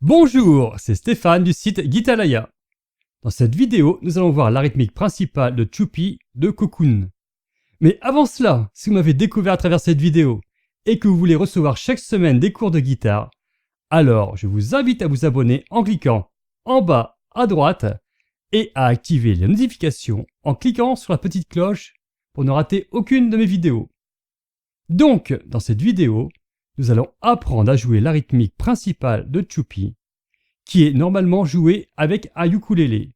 Bonjour, c'est Stéphane du site Guitalaya. Dans cette vidéo, nous allons voir la rythmique principale de Choupi de Cocoon. Mais avant cela, si vous m'avez découvert à travers cette vidéo et que vous voulez recevoir chaque semaine des cours de guitare, alors je vous invite à vous abonner en cliquant en bas à droite et à activer les notifications en cliquant sur la petite cloche pour ne rater aucune de mes vidéos. Donc, dans cette vidéo, nous allons apprendre à jouer la rythmique principale de Choupi, qui est normalement jouée avec un ukulélé.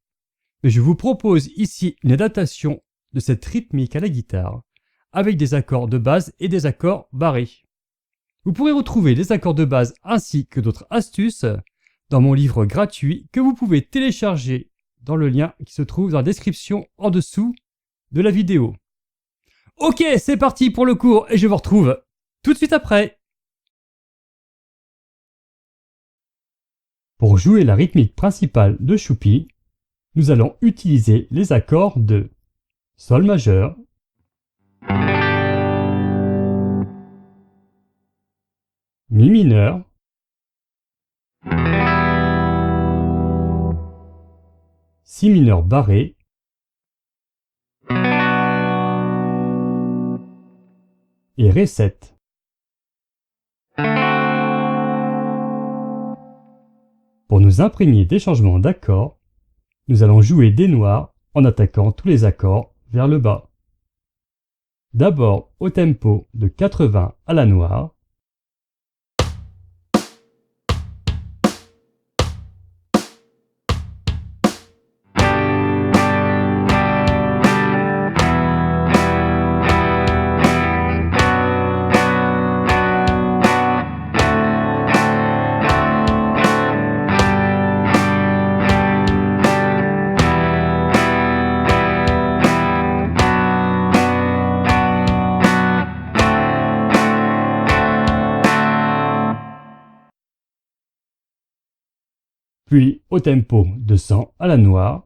Mais je vous propose ici une adaptation de cette rythmique à la guitare, avec des accords de base et des accords barrés. Vous pourrez retrouver les accords de base ainsi que d'autres astuces dans mon livre gratuit que vous pouvez télécharger dans le lien qui se trouve dans la description en dessous de la vidéo. Ok, c'est parti pour le cours et je vous retrouve tout de suite après. Pour jouer la rythmique principale de Choupi, nous allons utiliser les accords de Sol majeur, Mi mineur, Si mineur barré, et Ré7. Pour nous imprégner des changements d'accords, nous allons jouer des noirs en attaquant tous les accords vers le bas. D'abord au tempo de 80 à la noire, puis au tempo de 100 à la noire,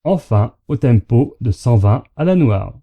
enfin au tempo de 120 à la noire.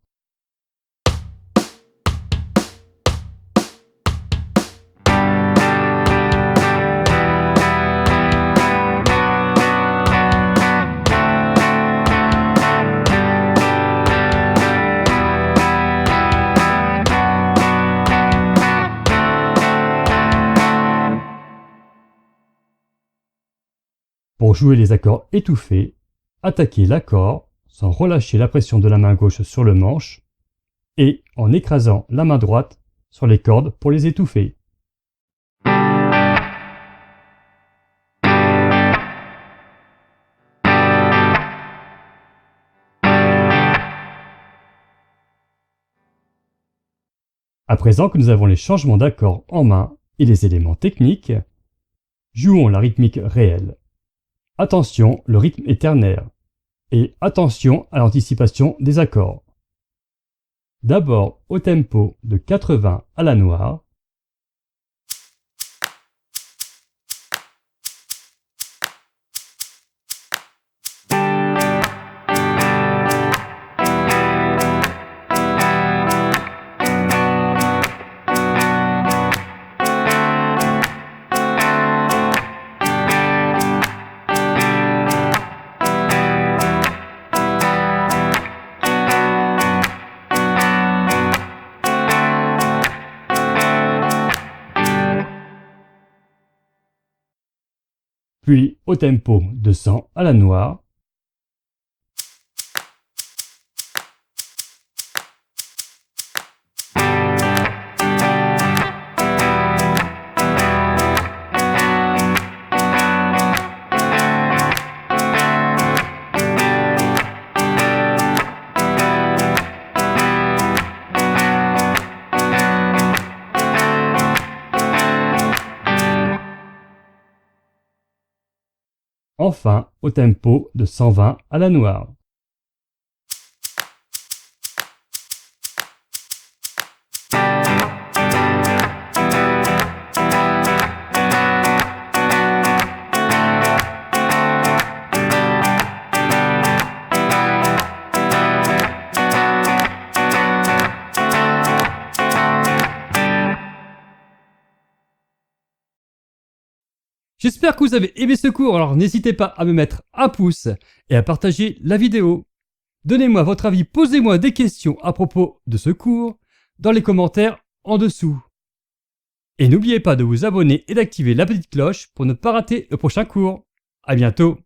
Pour jouer les accords étouffés, attaquez l'accord sans relâcher la pression de la main gauche sur le manche et en écrasant la main droite sur les cordes pour les étouffer. À présent que nous avons les changements d'accords en main et les éléments techniques, jouons la rythmique réelle. Attention, le rythme est ternaire. Et attention à l'anticipation des accords. D'abord au tempo de 80 à la noire, puis au tempo de 100 à la noire, enfin au tempo de 120 à la noire. J'espère que vous avez aimé ce cours, alors n'hésitez pas à me mettre un pouce et à partager la vidéo. Donnez-moi votre avis, posez-moi des questions à propos de ce cours dans les commentaires en dessous. Et n'oubliez pas de vous abonner et d'activer la petite cloche pour ne pas rater le prochain cours. À bientôt.